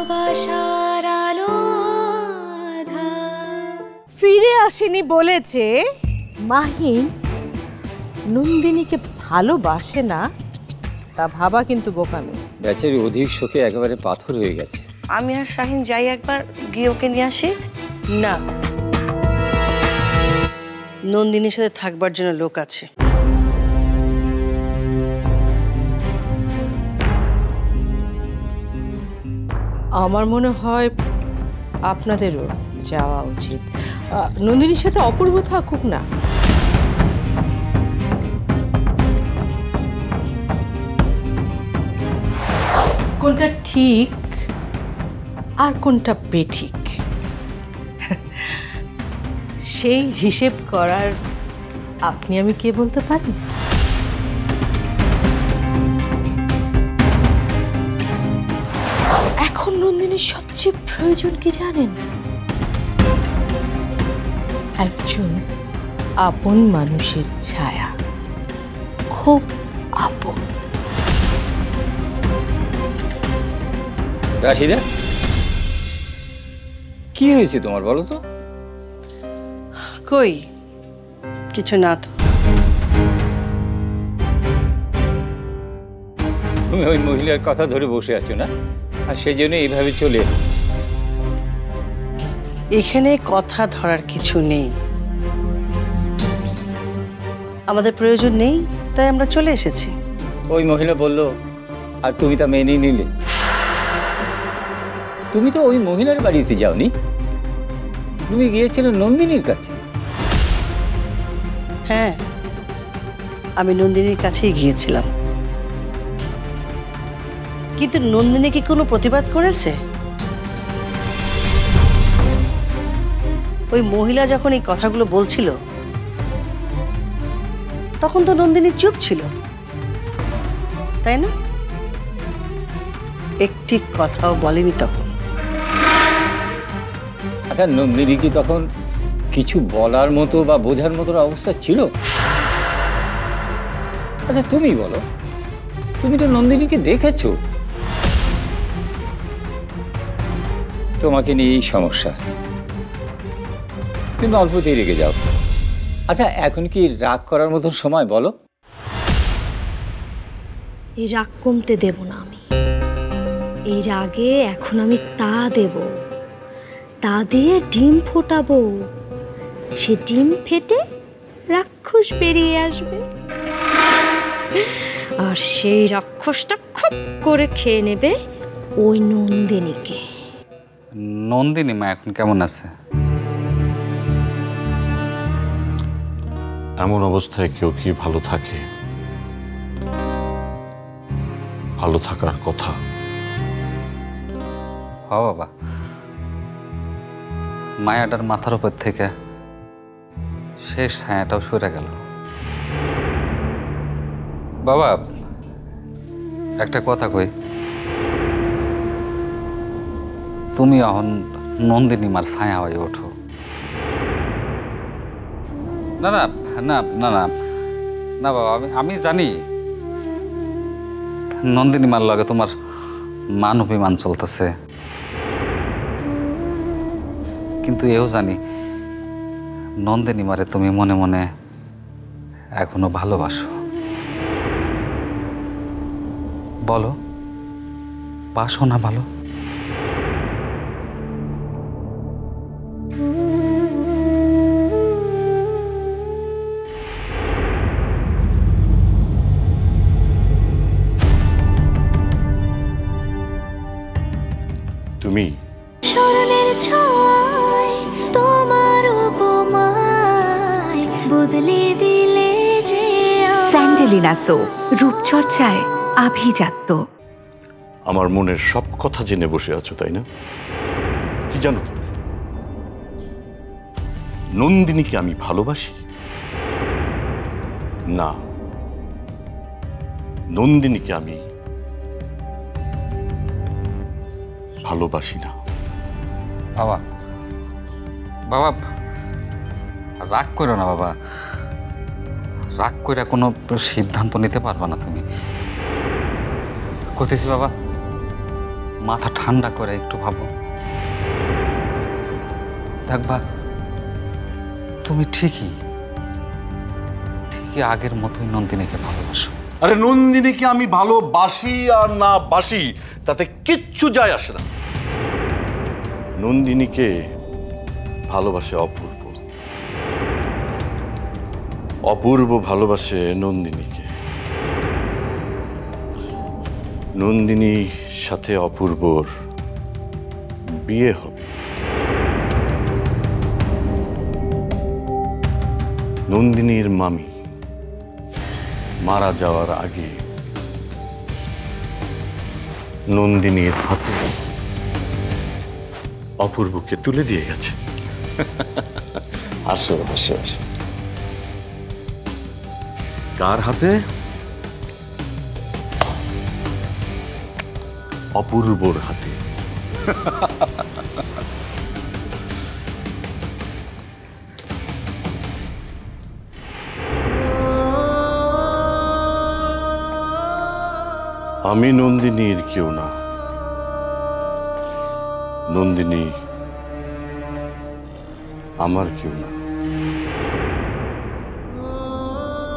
ভালোবাসার আলো ফিরে আসেনি বলেছে মাহিন নন্দিনীকে ভালোবাসে না, তা ভাবা কিন্তু বোকামি। বেচারি অধিক শোকে একেবারে পাথর হয়ে গেছে। আমি আর শাহিন যাই একবার গিয়ে ওকে নিয়ে আসি। না, নন্দিনীর সাথে থাকবার জন্য লোক আছে। আমার মনে হয় আপনাদেরও যাওয়া উচিত। নন্দিনীর সাথে অপূর্ব থাকুক না। কোনটা ঠিক আর কোনটা বেঠিক সেই হিসেব করার আপনি আমি কে বলতে পারি? এখন নন্দিনীর সবচেয়ে প্রয়োজন কি জানেন? একজন আপন মানুষের ছায়া, খুব আপন। রাশিদা, কি হয়েছে তোমার বলো তো? কই কিছু না তো। তুমি ওই মহিলার কথা ধরে বসে আছো না, আর সেই জন্য এইভাবে চলে। এখানে কথা ধরার কিছু নেই, আমাদের প্রয়োজন নেই, তাই আমরা চলে এসেছি। ওই মহিলা বলল আর তুমি তা মেনে নিলে। তুমি তো ওই মহিলার বাড়িতে যাওনি, তুমি গিয়েছিলে নন্দিনীর কাছে। হ্যাঁ, আমি নন্দিনীর কাছেই গিয়েছিলাম, কিন্তু নন্দিনী কি কোনো প্রতিবাদ করেছে? ওই মহিলা যখন এই কথাগুলো বলছিল তখন তো নন্দিনী চুপ ছিল, তাই না? একটি কথাও বলেনি তখন। আচ্ছা, নন্দিনী কি তখন কিছু বলার মতো বা বোঝার মতো অবস্থা ছিল? আচ্ছা তুমি বলো, তুমি তো নন্দিনীকে দেখেছো, তোমাকে নিয়ে এই সমস্যা, তুমি অল্পতেই রেগে যাও। আচ্ছা এখন কি রাগ করার মতো সময় বলো? এই রাগ কমতে দেব না আমি। এই রাগে এখন আমি তা দেব, তা দিয়ে ডিম ফোটাবো। সে ডিম ফেটে রাক্ষস বেরিয়ে আসবে, আর সেই রাক্ষসটা খুব করে খেয়ে নেবে ওই নন্দিনীকে। নন্দিনী মা এখন কেমন আছে? এমন অবস্থায় কেউ কি ভালো থাকে? ভালো থাকার কথা। হ বাবা, মায়াটার মাথার উপর থেকে শেষ ছায়াটাও সরে গেল। বাবা একটা কথা কই, তুমি এখন নন্দিনী মার ছায়া হয়ে ওঠো। না না না না না না বাবা, আমি জানি নন্দিনী মার লগে তোমার মান অভিমান চলতেছে, কিন্তু এও জানি নন্দিনী মারে তুমি মনে মনে এখনো ভালোবাসো। বলো, বাসো না ভালো? তুমি স্মরণের ছয় তোমার উপমায় বদলে দিলে যে স্যান্ডেলিনা সো, রূপচর্চায় আভিজাত্য। আমার মনের সব কথা জেনে বসে আছো, তাই না? কি জানো তুমি, নন্দিনীকে আমি ভালোবাসি না, নন্দিনীকে আমি ভালোবাসি না। বাবা বাবা রাগ করো না বাবা, রাগ করে কোনো সিদ্ধান্ত নিতে পারবা না তুমি। কইতেছি বাবা, মাথা ঠান্ডা করে একটু ভাবো, দেখবা তুমি ঠিকই আগের মতোই নন্দিনীকে ভালোবাসো। আরে নন্দিনীকে আমি ভালোবাসি আর না বাসি তাতে কিচ্ছু যায় আসে না। নন্দিনীকে ভালোবাসে অপূর্ব, অপূর্ব ভালোবাসে নন্দিনীকে। নন্দিনীর সাথে অপূর্বর বিয়ে হবে। নন্দিনীর মামি মারা যাওয়ার আগে নন্দিনীর হাতে অপূর্বকে তুলে দিয়ে গেছে। আসো আসো আসো। কার হাতে? অপূর্বর হাতে। আমি নন্দিনীর কেউ না, নন্দিনী আমার কেউ না।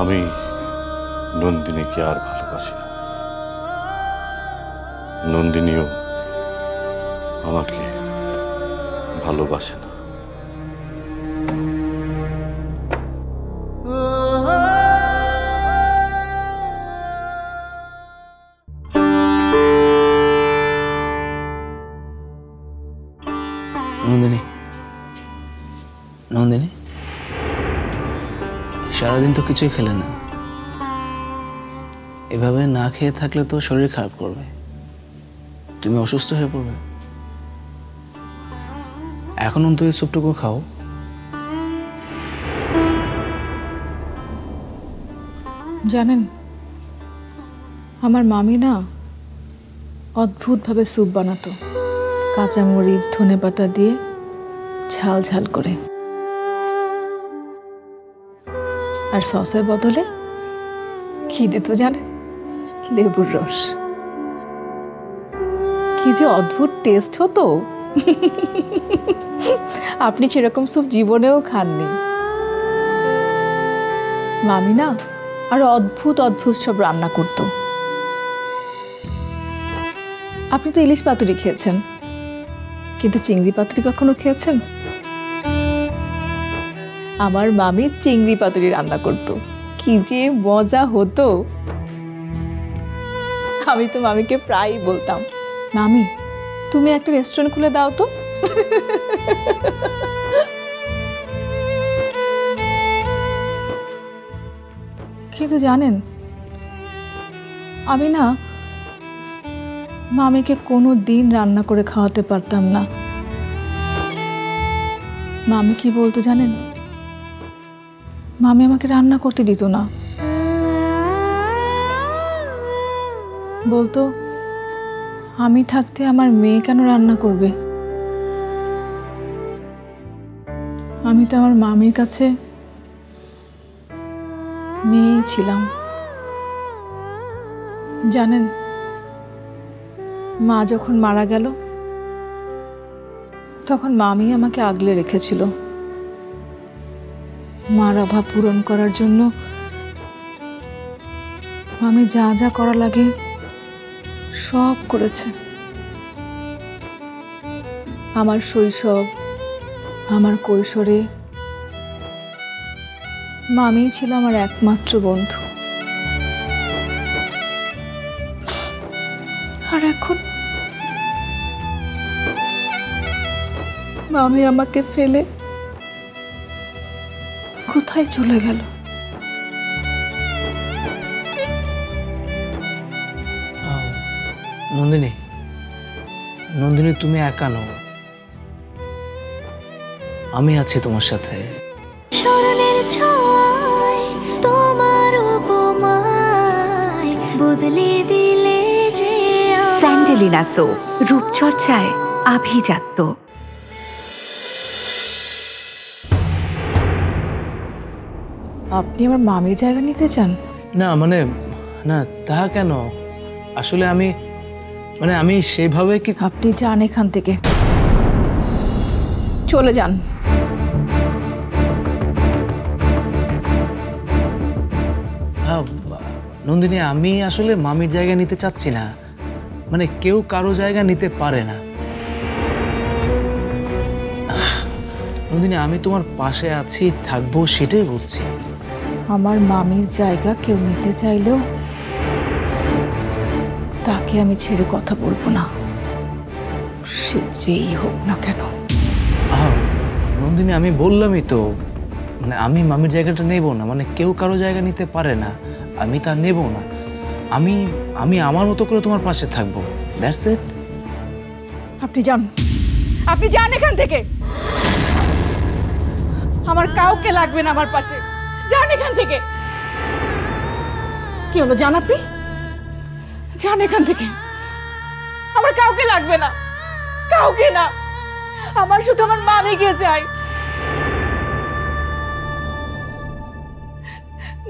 আমি নন্দিনীকে আর ভালোবাসি না, নন্দিনীও আমাকে ভালোবাসে না। নন্দিনী, নন্দিনী, সারাদিন তো কিছুই খেলে না। এভাবে না খেয়ে থাকলে তো শরীর খারাপ করবে, তুমি অসুস্থ হয়ে পড়বে। এখন অন্তত এই স্যুপটুকু খাও। জানেন, আমার মামি না অদ্ভুতভাবে স্যুপ বানাতো, কাঁচামরিচ ধনেপাতা দিয়ে ঝাল ঝাল করে, আর সসের বদলে কি দিত জানেন? লেবুর রস। কি যে অদ্ভুত টেস্ট হতো। আপনি সেরকম স্যুপ জীবনেও খাননি। মামি না আরো অদ্ভুত অদ্ভুত সব রান্না করতো। আপনি তো ইলিশ পাতুরি খেয়েছেন, কিন্তু চিংড়ি পাতুরি কখনো খেয়েছেন? আমার মামি চিংড়ি পাতুরি রান্না করতো, কি যে মজা হতো। আমি তো মামিকে প্রায়ই বলতাম, মামি তুমি একটা রেস্টুরেন্ট খুলে দাও তো। কিন্তু জানেন, আমি না মামিকে কোনো দিন রান্না করে খাওয়াতে পারতাম না। মামি কি বলতো জানেন? মামি আমাকে রান্না করতে দিত না। বলতো, আমি থাকতে আমার মেয়ে কেন রান্না করবে? আমি তো আমার মামির কাছে মেয়েই ছিলাম। জানেন, মা যখন মারা গেল তখন মামি আমাকে আগলে রেখেছিল। মার অভাব পূরণ করার জন্য মামি যা যা করা লাগে সব করেছে। আমার শৈশব, আমার কৈশোরে মামিই ছিল আমার একমাত্র বন্ধু। আর এখন মামি আমাকে ফেলে কোথায় চলে গেল? নন্দিনী, নন্দিনী, তুমি একা নও, আমি আছি তোমার সাথে। স্মরণের ছোঁয়ায় তোমার উপমায় বদলে দিলে যে স্যান্ডেলিনা সো, রূপচর্চায় আভিজাত্য। আপনি আমার মামির জায়গা নিতে চান? না মানে, না তা কেন? আসলে আমি মানে আমি সেভাবে কি? আপনি যান এখান থেকে, চলে যান। নন্দিনী, আমি আসলে মামির জায়গা নিতে চাচ্ছি না। মানে কেউ কারো জায়গা নিতে পারে না। নন্দিনী, আমি তোমার পাশে আছি, থাকবো, সেটাই বলছি। আমার মামির জায়গা কেউ নিতে চাইলেও তাকে আমি ছেড়ে কথা বলবো না, সে যেই হোক না কেন। নন্দিনী, আমি বললামই তো, মানে আমি মামির জায়গাটা নেব না। মানে কেউ কারো জায়গা নিতে পারে না, আমি তা নেব না। আমি আমি আমার মতো করে তোমার পাশে থাকবো, দ্যাটস ইট। আপনি যান, আপনি যান এখান থেকে। আমার কাউকে লাগবে না আমার পাশে, যান এখান থেকে। কি হলো, যান আপনি, যান এখান থেকে। আমার কাউকে লাগবে না, কাউকে না। আমার শুধু আমার মামিকে চাই।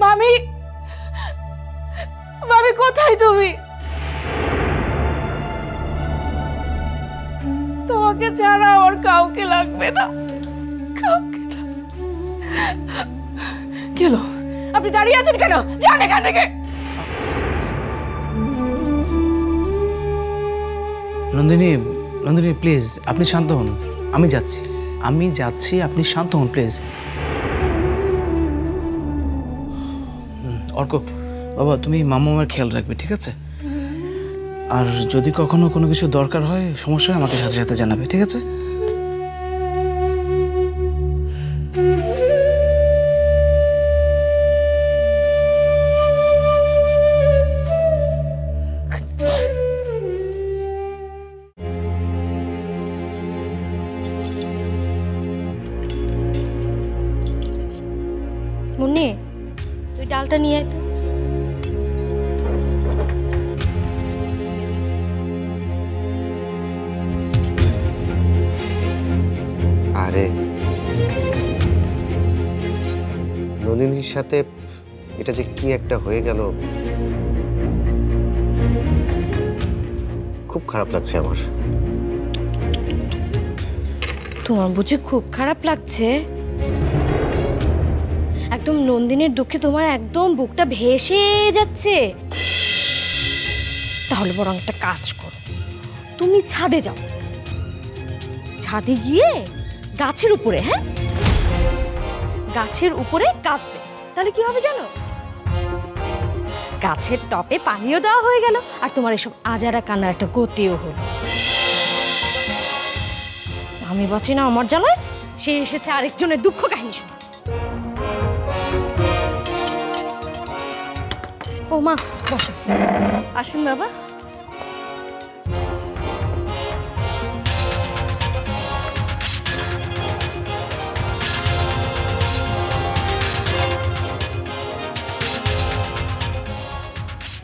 মামি, মামি কোথায় তুমি? তোমাকে ছাড়া আমার কাউকে লাগবে না, কাউকে না। কি হলো, আপনি দাঁড়িয়ে আছেন কেন? যান এখান থেকে। নন্দিনী, নন্দিনী প্লিজ, আপনি শান্ত হন। আমি যাচ্ছি, আমি যাচ্ছি, আপনি শান্ত হন প্লিজ। অর্ক বাবা, তুমি মামার খেয়াল রাখবে, ঠিক আছে? আর যদি কখনো কোনো কিছু দরকার হয়, সমস্যা হয়, আমাকে সাথে সাথে জানাবে, ঠিক আছে? মুন্নি, তুই ডালটা নিয়ে আয় তো। আরে নন্দিনীর সাথে এটা যে কি একটা হয়ে গেল, খুব খারাপ লাগছে আমার। তোমার বুঝি খুব খারাপ লাগছে? একদম নন্দিনীর দুঃখে তোমার একদম বুকটা ভেসে যাচ্ছে। তাহলে বরং একটা কাজ করো, তুমি ছাদে যাও, ছাদে গিয়ে গাছের উপরে, হ্যাঁ, গাছের উপরে কাঁদবে। তাহলে কি হবে জানো? গাছের টপে পানিও দেওয়া হয়ে গেল, আর তোমার এসব আজারা কান্নার একটা গতিও হলো। আমি বাঁচি না আমার জ্বালায়, সে এসেছে আরেকজনের দুঃখ কাহিনী শুনে। ও মা, বসো। আসেন বাবা।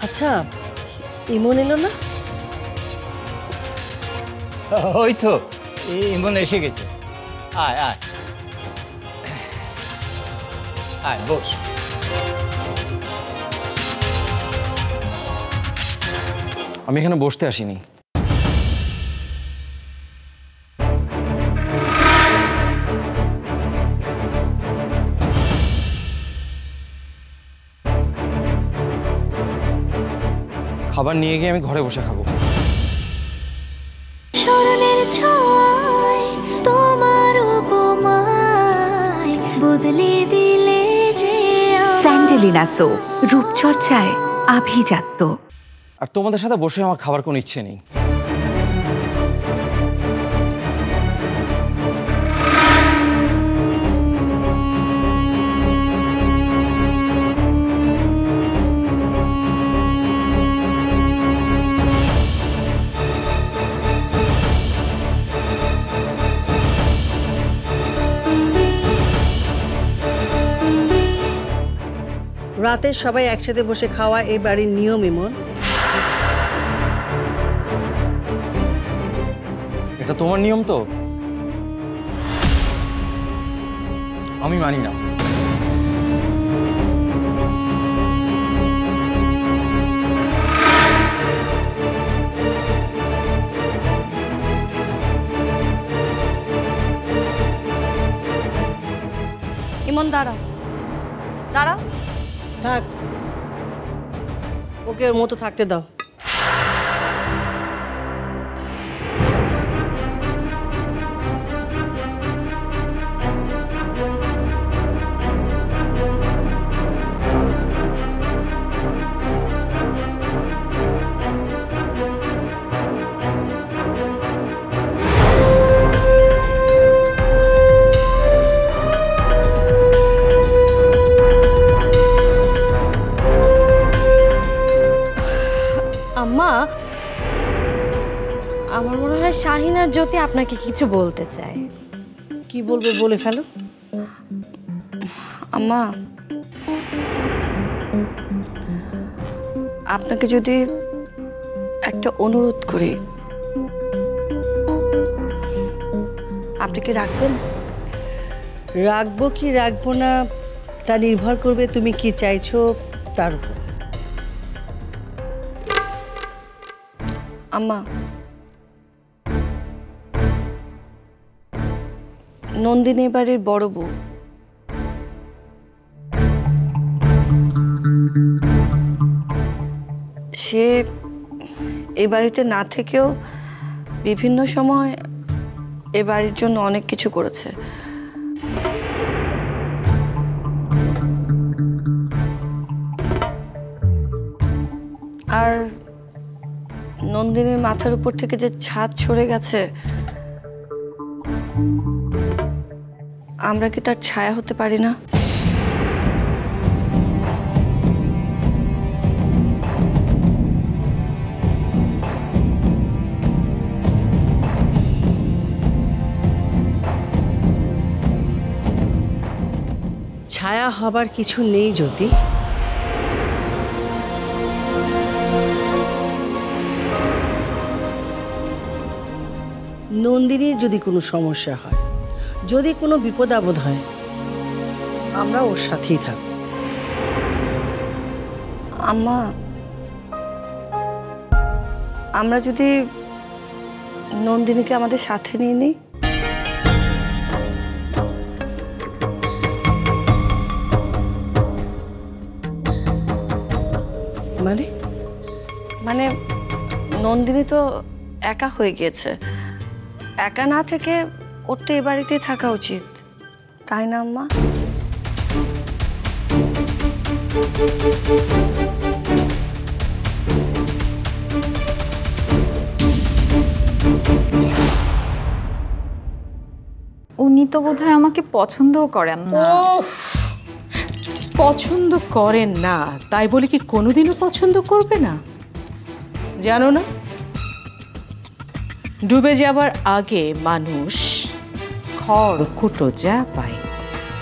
আচ্ছা, ইমন এলো না? ওই তো ইমন এসে গেছে। আয় আয় আয়, বস। আমি এখানে বসতে আসিনি। খাবার নিয়ে গিয়ে আমি ঘরে বসে খাবো। স্মরণের ছয় তোমার উপমায় বদলে দিলে যে স্যান্ডেলিনা সো, রূপচর্চায় আভিজাত্য। আর তোমাদের সাথে বসে আমার খাবার কোনো ইচ্ছে নেই। রাতে সবাই একসাথে বসে খাওয়া এই বাড়ির নিয়ম ইমন। এটা তোমার নিয়ম তো, আমি মানি না। দাঁড়াও দাঁড়াও। থাক, ওকে ওর মতো থাকতে দাও। আম্মা, আমার মনে হয় শাহিন আর জ্যোতি আপনাকে কিছু বলতে চায়। কি বলবে বলে ফেলো। আম্মা, আপনাকে যদি একটা অনুরোধ করি, আপনি কি রাখবেন? রাখবো কি রাখবো না তা নির্ভর করবে তুমি কি চাইছো তার উপর। আম্মা, নন্দিনী বাড়ির বড় বউ। সে এ বাড়িতে না থেকেও বিভিন্ন সময় এ বাড়ির জন্য অনেক কিছু করেছে। আর নন্দিনীর মাথার উপর থেকে যে ছাদ সরে গেছে, আমরা কি তার ছায়া হতে পারি না? ছায়া হবার কিছু নেই জ্যোতি। নন্দিনীর যদি কোনো সমস্যা হয়, যদি কোনো বিপদ আপদ হয়, আমরা ওর সাথেই থাকব। আম্মা, আমরা যদি নন্দিনীকে আমাদের সাথে নিয়ে নিই, মানে মানে নন্দিনী তো একা হয়ে গিয়েছে। একা না থেকে ওর তো এ বাড়িতেই থাকা উচিত, তাই না আম্মা? উনি তো বোধহয় আমাকে পছন্দও করেন না। পছন্দ করেন না তাই বলে কি কোনোদিনও পছন্দ করবে না? জানো না, ডুবে যাবার আগে মানুষ খড় কুটো যা পায়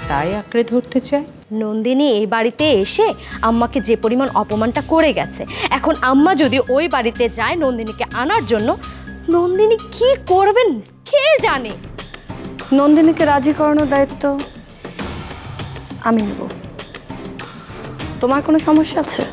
তাই আঁকড়ে ধরতে চায়। নন্দিনী এই বাড়িতে এসে আম্মাকে যে পরিমাণ অপমানটা করে গেছে, এখন আম্মা যদি ওই বাড়িতে যায় নন্দিনীকে আনার জন্য, নন্দিনী কি করবেন কে জানে। নন্দিনীকে রাজি করানোর দায়িত্ব আমি নেব। তোমার কোনো সমস্যা আছে?